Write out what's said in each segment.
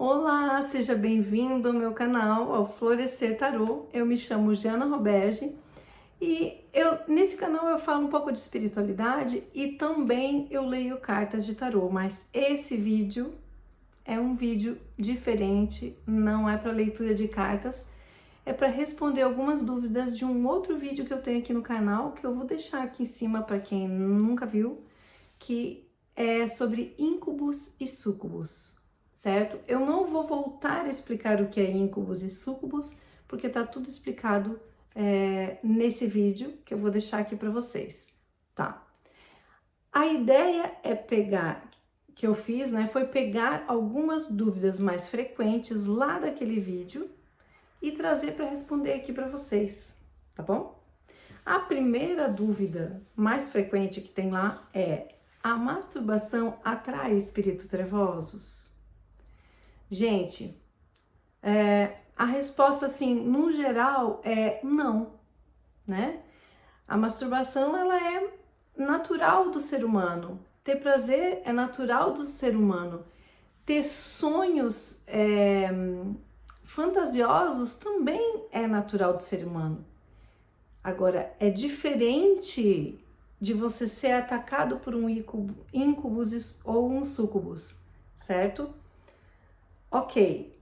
Olá, seja bem-vindo ao meu canal, ao Florescer Tarô. Eu me chamo Jana Roberge e nesse canal eu falo um pouco de espiritualidade e também eu leio cartas de tarô, mas esse vídeo é um vídeo diferente, não é para leitura de cartas, é para responder algumas dúvidas de um outro vídeo que eu tenho aqui no canal, que eu vou deixar aqui em cima para quem nunca viu, que é sobre íncubos e súcubos, certo? Eu não vou voltar a explicar o que é íncubos e súcubos, porque tá tudo explicado nesse vídeo que eu vou deixar aqui para vocês, tá? A ideia é que eu fiz, né, foi pegar algumas dúvidas mais frequentes lá daquele vídeo e trazer para responder aqui para vocês, tá bom? A primeira dúvida mais frequente que tem lá é: a masturbação atrai espíritos trevosos? Gente, a resposta, assim, no geral, é não, né? A masturbação, ela é natural do ser humano. Ter prazer é natural do ser humano. Ter sonhos fantasiosos também é natural do ser humano. Agora, é diferente de você ser atacado por um íncubus ou um súcubus, certo? Ok,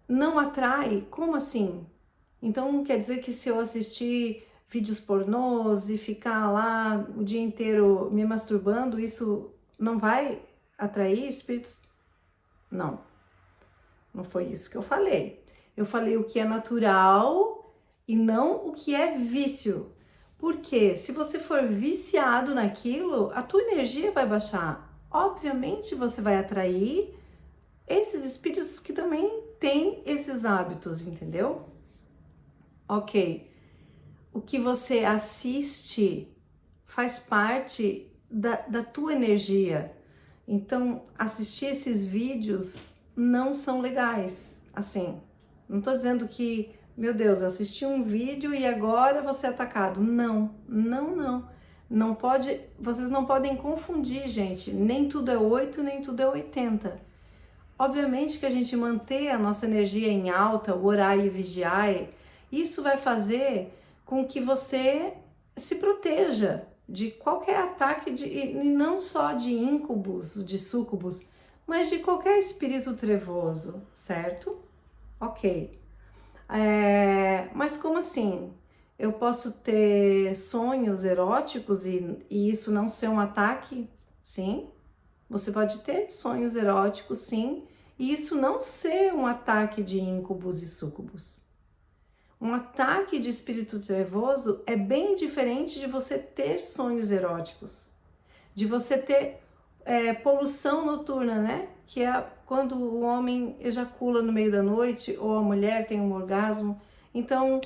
não atrai? Como assim? Então quer dizer que se eu assistir vídeos pornôs e ficar lá o dia inteiro me masturbando, isso não vai atrair espíritos? Não, não foi isso que eu falei. Eu falei o que é natural e não o que é vício. Porque se você for viciado naquilo, a tua energia vai baixar. Obviamente você vai atrair esses espíritos que também têm esses hábitos, entendeu? Ok. O que você assiste faz parte da tua energia. Então, assistir esses vídeos não são legais. Assim, não tô dizendo que, meu Deus, assisti um vídeo e agora você é atacado. Não, não, não. Não pode, vocês não podem confundir, gente. Nem tudo é 8, nem tudo é 80. Obviamente que a gente manter a nossa energia em alta, o orar e vigiar, isso vai fazer com que você se proteja de qualquer ataque, e não só de íncubos, de súcubos, mas de qualquer espírito trevoso, certo? Ok. Mas como assim? Eu posso ter sonhos eróticos e isso não ser um ataque? Sim. Você pode ter sonhos eróticos, sim, e isso não ser um ataque de íncubos e súcubos. Um ataque de espírito trevoso é bem diferente de você ter sonhos eróticos, de você ter poluição noturna, né? Que é quando o homem ejacula no meio da noite ou a mulher tem um orgasmo. Então,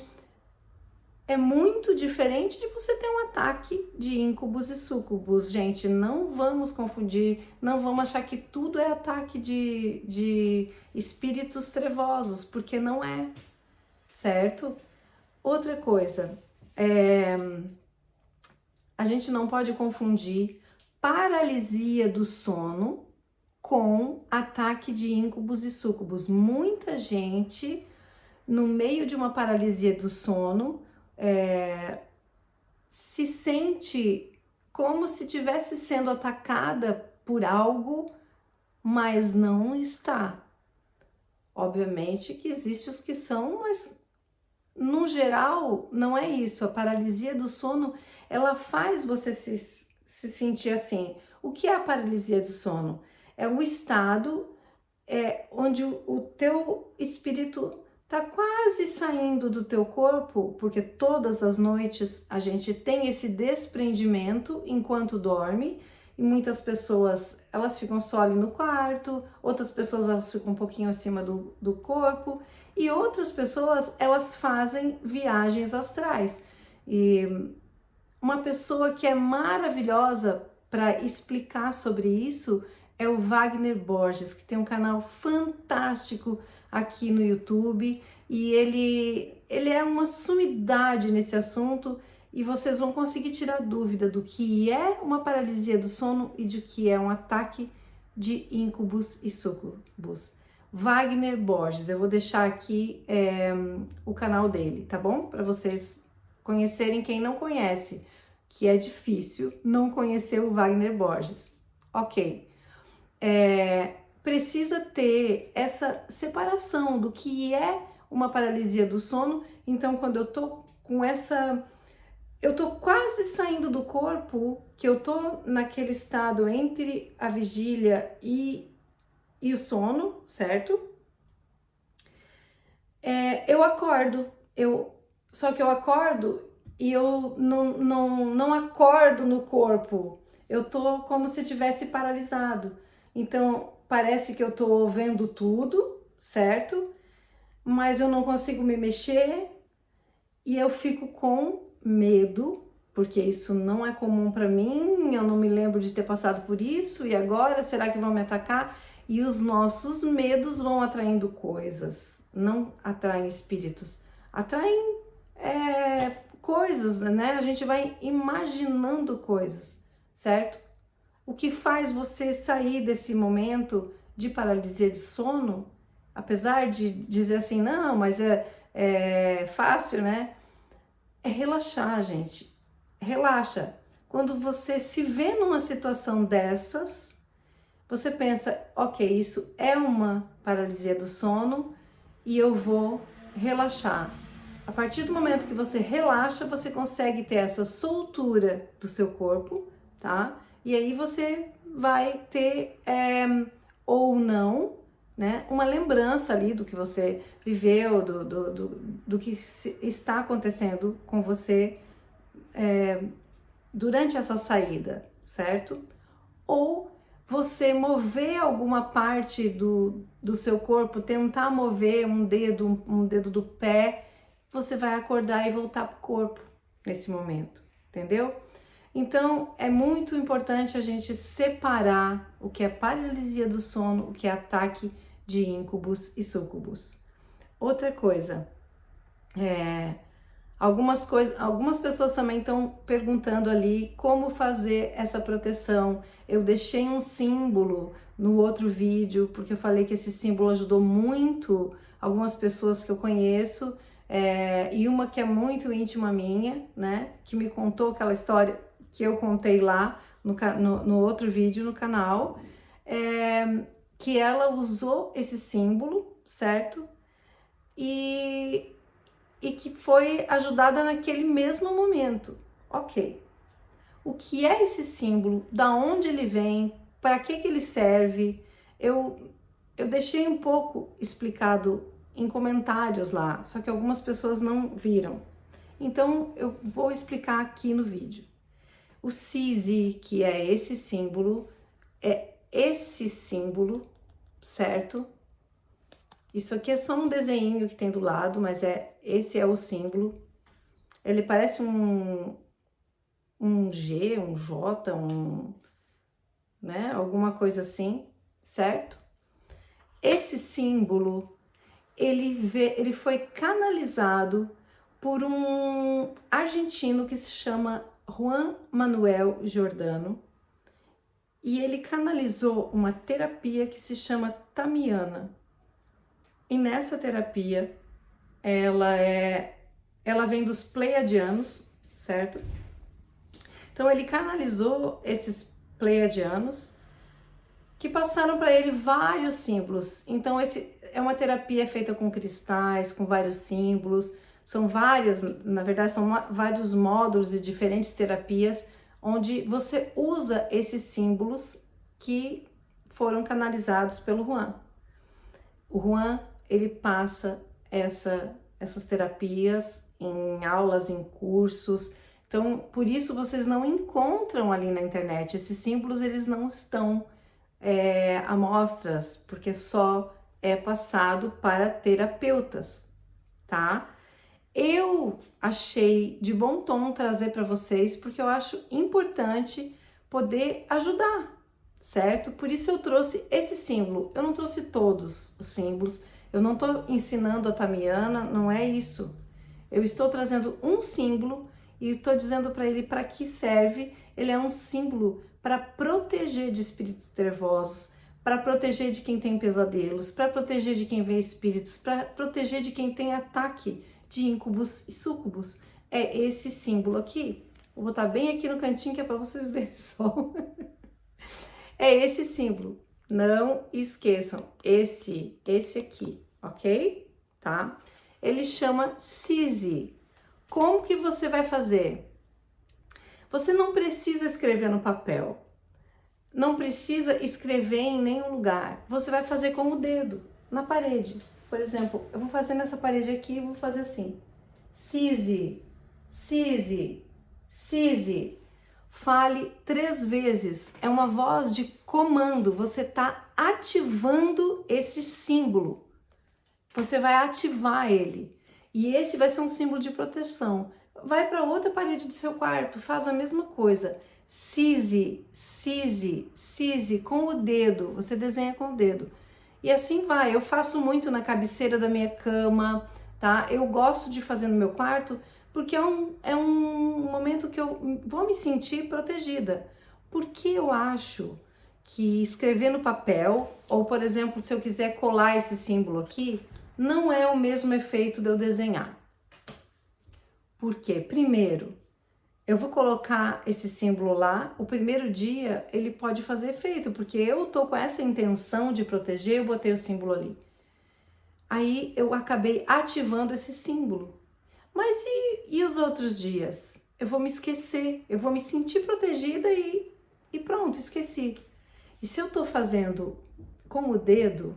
é muito diferente de você ter um ataque de íncubos e súcubos, gente. Não vamos confundir, não vamos achar que tudo é ataque de espíritos trevosos, porque não é, certo? Outra coisa, a gente não pode confundir paralisia do sono com ataque de íncubos e súcubos. Muita gente, no meio de uma paralisia do sono, se sente como se estivesse sendo atacada por algo, mas não está. Obviamente que existem os que são, mas no geral não é isso. A paralisia do sono, ela faz você se sentir assim. O que é a paralisia do sono? É um estado onde o teu espírito tá quase saindo do teu corpo, porque todas as noites a gente tem esse desprendimento enquanto dorme, e muitas pessoas, elas ficam só ali no quarto, outras pessoas elas ficam um pouquinho acima do corpo, e outras pessoas, elas fazem viagens astrais. E uma pessoa que é maravilhosa para explicar sobre isso é o Wagner Borges, que tem um canal fantástico aqui no YouTube, e ele é uma sumidade nesse assunto, e vocês vão conseguir tirar dúvida do que é uma paralisia do sono e de que é um ataque de íncubos e súcubos. Wagner Borges. Eu vou deixar aqui o canal dele, tá bom? Para vocês conhecerem quem não conhece, que é difícil não conhecer o Wagner Borges. Ok. Precisa ter essa separação do que é uma paralisia do sono. Então, quando eu tô com eu tô quase saindo do corpo, que eu tô naquele estado entre a vigília e o sono, certo? Eu acordo, só que eu acordo e eu não acordo no corpo, eu tô como se tivesse paralisado. Então, parece que eu tô vendo tudo, certo? Mas eu não consigo me mexer e eu fico com medo, porque isso não é comum para mim, eu não me lembro de ter passado por isso, e agora será que vão me atacar? E os nossos medos vão atraindo coisas, não atraem espíritos, atraem coisas, né? A gente vai imaginando coisas, certo? O que faz você sair desse momento de paralisia de sono, apesar de dizer assim, não, mas é fácil, né? É relaxar, gente. Relaxa. Quando você se vê numa situação dessas, você pensa, ok, isso é uma paralisia do sono e eu vou relaxar. A partir do momento que você relaxa, você consegue ter essa soltura do seu corpo, tá? E aí você vai ter ou não, né, uma lembrança ali do que você viveu, do que está acontecendo com você durante essa saída, certo? Ou você mover alguma parte do seu corpo, tentar mover um dedo do pé, você vai acordar e voltar para o corpo nesse momento, entendeu? Então, é muito importante a gente separar o que é paralisia do sono, o que é ataque de íncubos e súcubos. Outra coisa, algumas pessoas também estão perguntando ali como fazer essa proteção. Eu deixei um símbolo no outro vídeo, porque eu falei que esse símbolo ajudou muito algumas pessoas que eu conheço, e uma que é muito íntima minha, né, que me contou aquela história que eu contei lá no outro vídeo no canal, que ela usou esse símbolo, certo? E que foi ajudada naquele mesmo momento. Ok. O que é esse símbolo? Da onde ele vem? Para que ele serve? Eu deixei um pouco explicado em comentários lá, só que algumas pessoas não viram. Então eu vou explicar aqui no vídeo. O Sisi, que é esse símbolo, certo? Isso aqui é só um desenho que tem do lado, mas esse é o símbolo. Ele parece um G, um J, né? Alguma coisa assim, certo? Esse símbolo, ele foi canalizado por um argentino que se chama Juan Manuel Giordano, e ele canalizou uma terapia que se chama Tamiana. E nessa terapia, ela vem dos pleiadianos, certo? Então ele canalizou esses pleiadianos que passaram para ele vários símbolos. Então esse é uma terapia feita com cristais, com vários símbolos. São várias, na verdade são vários módulos e diferentes terapias onde você usa esses símbolos que foram canalizados pelo Juan. O Juan, ele passa essas terapias em aulas, em cursos. Então, por isso vocês não encontram ali na internet. Esses símbolos, eles não estão amostras, porque só é passado para terapeutas, tá? Eu achei de bom tom trazer para vocês, porque eu acho importante poder ajudar, certo? Por isso eu trouxe esse símbolo. Eu não trouxe todos os símbolos, eu não estou ensinando a Tamiana, não é isso. Eu estou trazendo um símbolo e estou dizendo para ele para que serve. Ele é um símbolo para proteger de espíritos nervosos, para proteger de quem tem pesadelos, para proteger de quem vê espíritos, para proteger de quem tem ataque de íncubos e súcubos. É esse símbolo aqui. Vou botar bem aqui no cantinho que é para vocês verem só. É esse símbolo. Não esqueçam, esse aqui, ok? Tá? Ele chama Sisi. Como que você vai fazer? Você não precisa escrever no papel. Não precisa escrever em nenhum lugar. Você vai fazer com o dedo, na parede. Por exemplo, eu vou fazer nessa parede aqui e vou fazer assim. Sisi, Sisi, Sisi. Fale 3 vezes. É uma voz de comando. Você está ativando esse símbolo. Você vai ativar ele. E esse vai ser um símbolo de proteção. Vai para outra parede do seu quarto, faz a mesma coisa. Sisi, Sisi, Sisi, com o dedo. Você desenha com o dedo. E assim vai. Eu faço muito na cabeceira da minha cama, tá? Eu gosto de fazer no meu quarto porque é um momento que eu vou me sentir protegida. Porque eu acho que escrever no papel, ou por exemplo, se eu quiser colar esse símbolo aqui, não é o mesmo efeito de eu desenhar. Por quê? Primeiro, eu vou colocar esse símbolo lá, o primeiro dia ele pode fazer efeito, porque eu tô com essa intenção de proteger, eu botei o símbolo ali. Aí eu acabei ativando esse símbolo. Mas e os outros dias? Eu vou me esquecer, eu vou me sentir protegida e pronto, esqueci. E se eu tô fazendo com o dedo,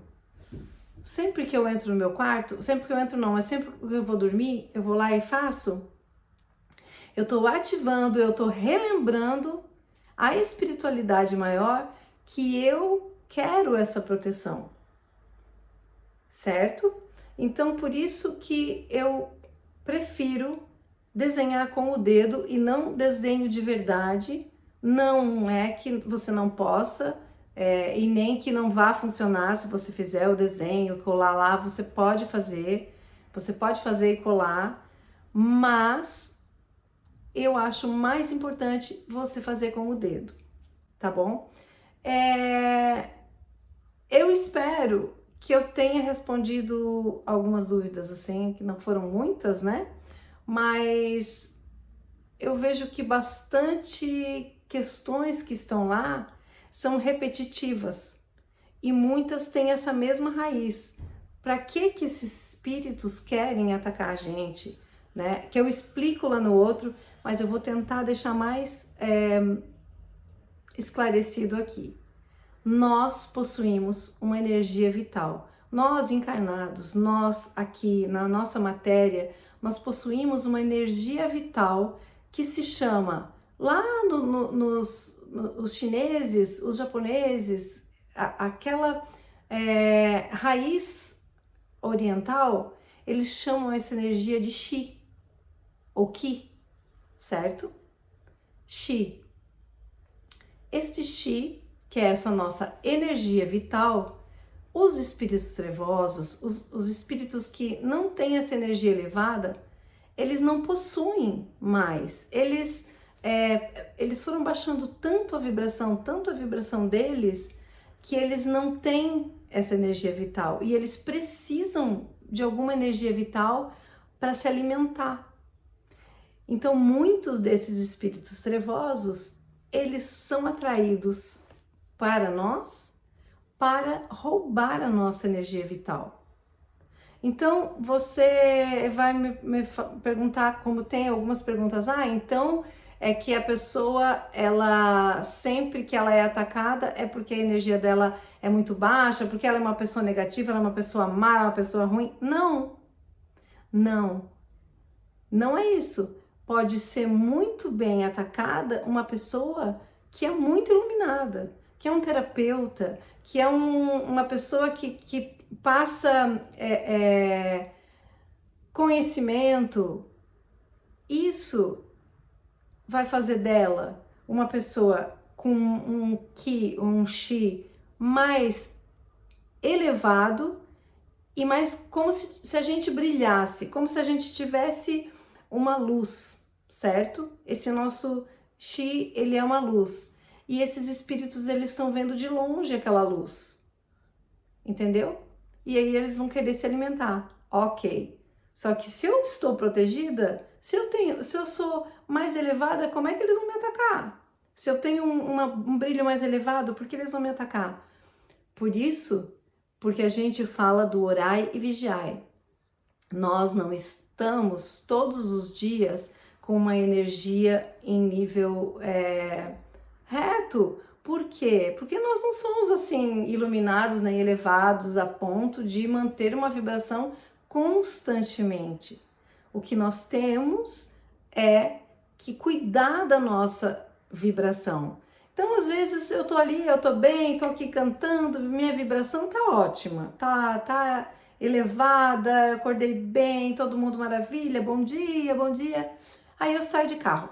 sempre que eu entro no meu quarto, sempre que eu entro não, mas sempre que eu vou dormir, eu vou lá e faço, eu tô ativando, eu tô relembrando a espiritualidade maior que eu quero essa proteção, certo? Então, por isso que eu prefiro desenhar com o dedo e não desenho de verdade. Não é que você não possa e nem que não vá funcionar se você fizer o desenho, colar lá, você pode fazer e colar, mas eu acho mais importante você fazer com o dedo, tá bom? Eu espero que eu tenha respondido algumas dúvidas assim, que não foram muitas, né? Mas eu vejo que bastante questões que estão lá são repetitivas e muitas têm essa mesma raiz. Para que esses espíritos querem atacar a gente, né? Que eu explico lá no outro, mas eu vou tentar deixar mais esclarecido aqui. Nós possuímos uma energia vital. Nós encarnados, nós aqui na nossa matéria, nós possuímos uma energia vital que se chama, lá os chineses, os japoneses, aquela raiz oriental, eles chamam essa energia de Qi, ou Qi, certo? Qi. Este Qi, que é essa nossa energia vital, os espíritos trevosos, os espíritos que não têm essa energia elevada, eles não possuem mais. Eles foram baixando tanto a vibração deles, que eles não têm essa energia vital. E eles precisam de alguma energia vital para se alimentar. Então, muitos desses espíritos trevosos, eles são atraídos para nós, para roubar a nossa energia vital. Então, você vai me perguntar, como tem algumas perguntas, então é que a pessoa, ela sempre que ela é atacada é porque a energia dela é muito baixa, porque ela é uma pessoa negativa, ela é uma pessoa má, uma pessoa ruim. Não é isso. Pode ser muito bem atacada uma pessoa que é muito iluminada, que é um terapeuta, que é uma pessoa que passa conhecimento. Isso vai fazer dela uma pessoa com um Qi, um Chi mais elevado e mais como se a gente brilhasse, como se a gente tivesse uma luz, certo? Esse nosso Qi, ele é uma luz. E esses espíritos, eles estão vendo de longe aquela luz. entendeu? E aí eles vão querer se alimentar. Ok. Só que se eu estou protegida, se eu sou mais elevada, como é que eles vão me atacar? Se eu tenho um brilho mais elevado, por que eles vão me atacar? Por isso, porque a gente fala do orai e vigiai. Nós não estamos todos os dias com uma energia em nível reto. Por quê? Porque nós não somos assim iluminados nem elevados a ponto de manter uma vibração constantemente. O que nós temos é que cuidar da nossa vibração. Então, às vezes eu tô ali, eu tô bem, tô aqui cantando, minha vibração tá ótima, tá elevada, eu acordei bem, todo mundo maravilha, bom dia, bom dia. Aí eu saio de carro.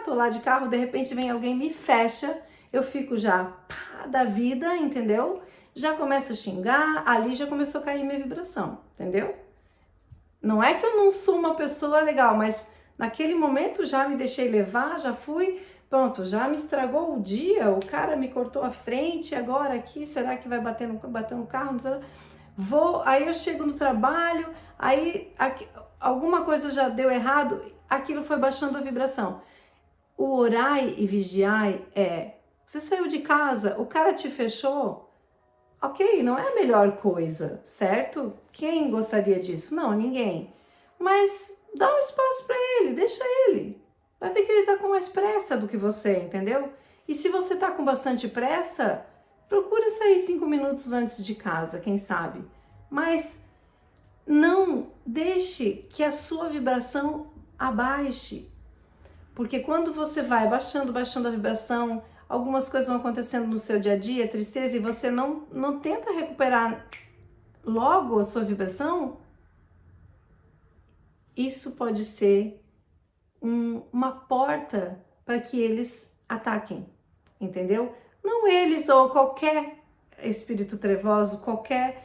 Tô lá de carro, de repente vem alguém, me fecha, eu fico já pá, da vida, entendeu? Já começo a xingar, ali já começou a cair minha vibração, entendeu? Não é que eu não sou uma pessoa legal, mas naquele momento já me deixei levar, já fui, pronto, já me estragou o dia, o cara me cortou a frente, agora aqui, será que vai bater no carro? Vou, aí eu chego no trabalho, aí alguma coisa já deu errado, aquilo foi baixando a vibração. O orai e vigiai você saiu de casa, o cara te fechou, ok, não é a melhor coisa, certo? Quem gostaria disso? Não, ninguém. Mas dá um espaço para ele, deixa ele. Vai ver que ele tá com mais pressa do que você, entendeu? E se você tá com bastante pressa, procura sair 5 minutos antes de casa, quem sabe. Mas não deixe que a sua vibração abaixe. Porque quando você vai baixando a vibração, algumas coisas vão acontecendo no seu dia a dia, tristeza, e você não tenta recuperar logo a sua vibração, isso pode ser uma porta para que eles ataquem, entendeu? Não eles ou qualquer espírito trevoso, qualquer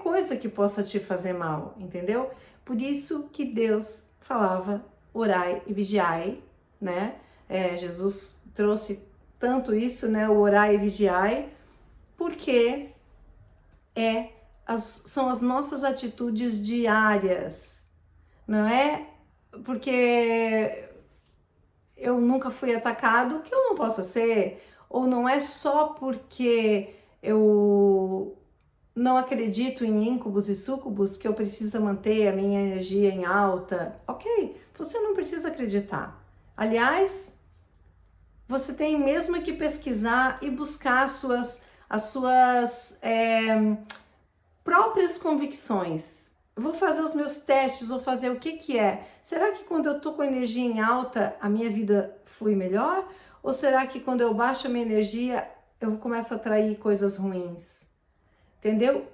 coisa que possa te fazer mal, entendeu? Por isso que Deus falava orai e vigiai, né? Jesus trouxe tanto isso, né? O orai e vigiai, porque são as nossas atitudes diárias, não é porque eu nunca fui atacado que eu não possa ser, ou não é só porque eu não acredito em íncubos e súcubos que eu preciso manter a minha energia em alta. Ok, você não precisa acreditar. Aliás, você tem mesmo que pesquisar e buscar as suas próprias convicções. Vou fazer os meus testes, vou fazer o que é. Será que quando eu tô com energia em alta, a minha vida flui melhor? Ou será que quando eu baixo a minha energia, eu começo a atrair coisas ruins? Entendeu?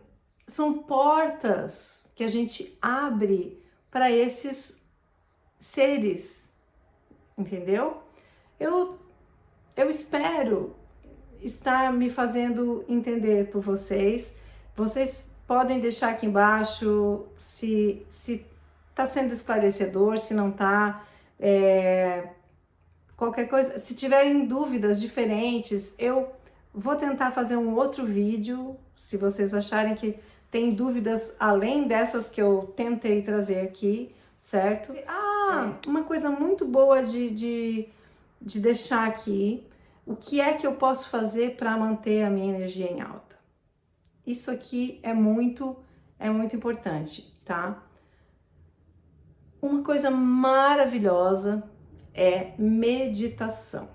São portas que a gente abre para esses seres, entendeu? Eu espero estar me fazendo entender por vocês. Vocês podem deixar aqui embaixo se está sendo esclarecedor, se não está, qualquer coisa. Se tiverem dúvidas diferentes, eu vou tentar fazer um outro vídeo, se vocês acharem que tem dúvidas além dessas que eu tentei trazer aqui, certo? Uma coisa muito boa de deixar aqui, o que é que eu posso fazer para manter a minha energia em alta? Isso aqui é muito importante, tá? Uma coisa maravilhosa é meditação.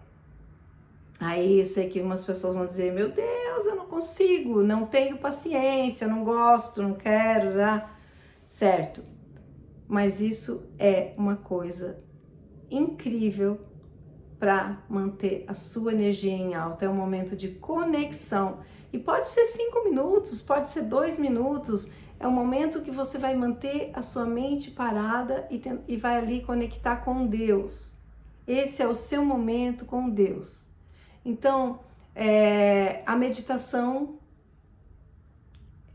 Aí eu sei que umas pessoas vão dizer, meu Deus, eu não consigo, não tenho paciência, não gosto, não quero, certo? Mas isso é uma coisa incrível para manter a sua energia em alta, é um momento de conexão. E pode ser 5 minutos, pode ser 2 minutos, é um momento que você vai manter a sua mente parada e vai ali conectar com Deus. Esse é o seu momento com Deus. Então, a meditação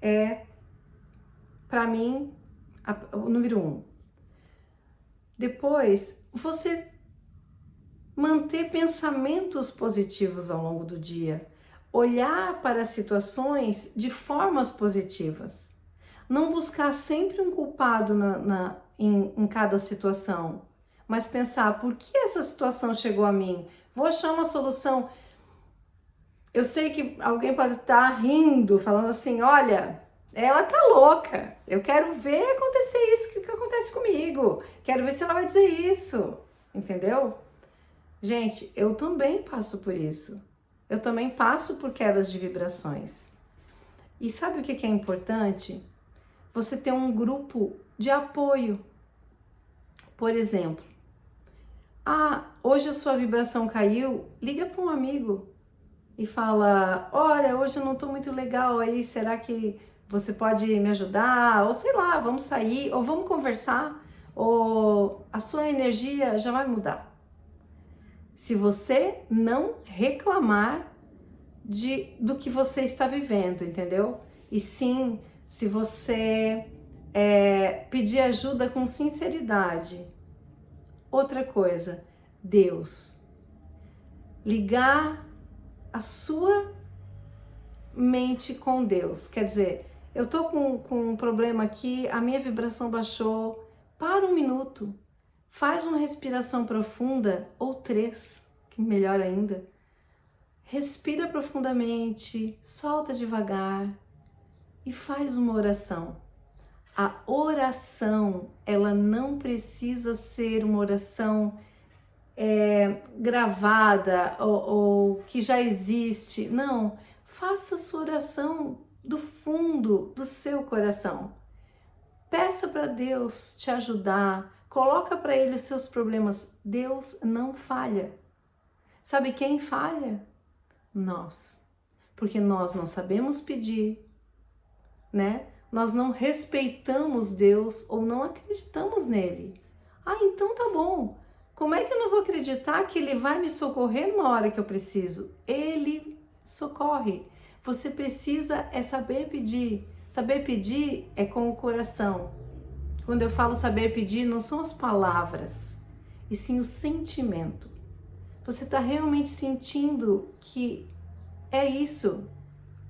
é, para mim, o número 1. Depois, você manter pensamentos positivos ao longo do dia. olhar para as situações de formas positivas. Não buscar sempre um culpado em cada situação, mas pensar, por que essa situação chegou a mim? Vou achar uma solução. Eu sei que alguém pode estar rindo, falando assim, olha, ela tá louca, eu quero ver acontecer isso que acontece comigo, quero ver se ela vai dizer isso, entendeu? Gente, eu também passo por isso. Eu também passo por quedas de vibrações. E sabe o que é importante? Você ter um grupo de apoio. Por exemplo, hoje a sua vibração caiu, liga para um amigo e fala, olha, hoje eu não tô muito legal aí, será que você pode me ajudar? Ou sei lá, vamos sair, ou vamos conversar, ou a sua energia já vai mudar. Se você não reclamar do que você está vivendo, entendeu? E sim, se você pedir ajuda com sinceridade. Outra coisa, Deus. Ligar a sua mente com Deus. Quer dizer, eu tô com um problema aqui, a minha vibração baixou. Para um minuto. Faz uma respiração profunda, ou 3, que melhor ainda. Respira profundamente, solta devagar e faz uma oração. A oração, ela não precisa ser uma oração gravada ou que já existe. Não, faça a sua oração do fundo do seu coração. Peça para Deus te ajudar, coloca para Ele os seus problemas. Deus não falha. Sabe quem falha? Nós. Porque nós não sabemos pedir, né? Nós não respeitamos Deus ou não acreditamos nele. Então tá bom. Como é que eu não vou acreditar que ele vai me socorrer numa hora que eu preciso? Ele socorre. Você precisa saber pedir. Saber pedir é com o coração. Quando eu falo saber pedir, não são as palavras, e sim o sentimento. Você está realmente sentindo que é isso,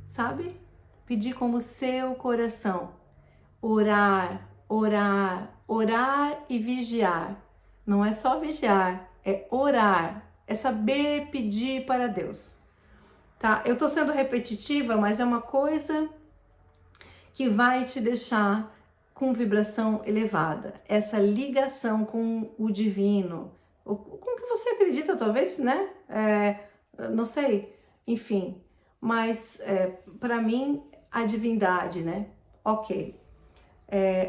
sabe? Pedir como seu coração. Orar, orar, orar e vigiar. Não é só vigiar, é orar. É saber pedir para Deus. Tá? Eu tô sendo repetitiva, mas é uma coisa que vai te deixar com vibração elevada. Essa ligação com o divino, com o que você acredita, talvez, né? Não sei, enfim. Mas para mim, a divindade, né? Ok.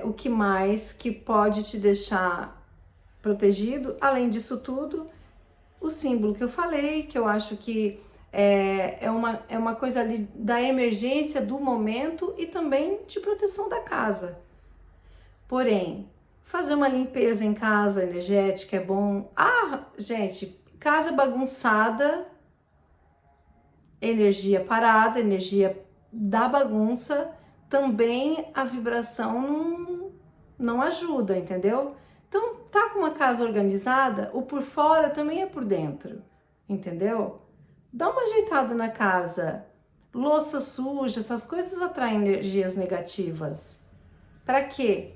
O que mais que pode te deixar protegido? Além disso tudo, o símbolo que eu falei, que eu acho que é uma coisa ali da emergência do momento e também de proteção da casa. Porém, fazer uma limpeza em casa energética é bom. Gente, casa bagunçada, energia parada, energia da bagunça, também a vibração não ajuda, entendeu? Então, tá com uma casa organizada, o por fora também é por dentro, entendeu? Dá uma ajeitada na casa. Louça suja, essas coisas atraem energias negativas. Para quê?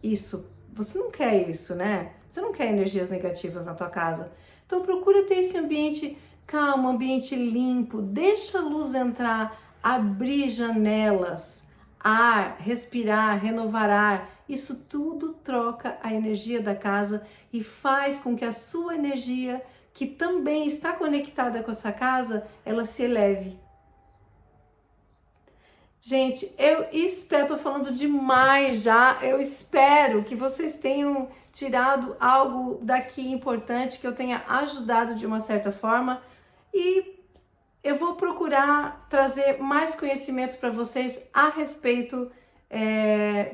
Isso. Você não quer isso, né? Você não quer energias negativas na tua casa. Então procura ter esse ambiente calmo, ambiente limpo, deixa a luz entrar, abrir janelas, ar, respirar, renovar ar. Isso tudo troca a energia da casa e faz com que a sua energia, que também está conectada com essa casa, ela se eleve. Gente, eu espero, tô falando demais já, eu espero que vocês tenham tirado algo daqui importante, que eu tenha ajudado de uma certa forma, e eu vou procurar trazer mais conhecimento para vocês a respeito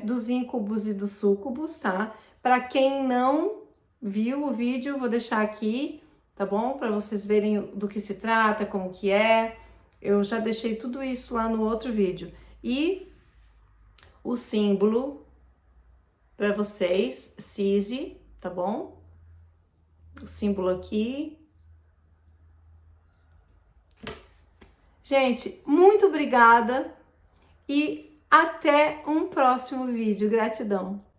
dos íncubos e dos súcubos, tá? Para quem não viu o vídeo, vou deixar aqui, tá bom? Para vocês verem do que se trata, como que é. Eu já deixei tudo isso lá no outro vídeo. E o símbolo para vocês, CISI, tá bom? O símbolo aqui. Gente, muito obrigada e até um próximo vídeo. Gratidão!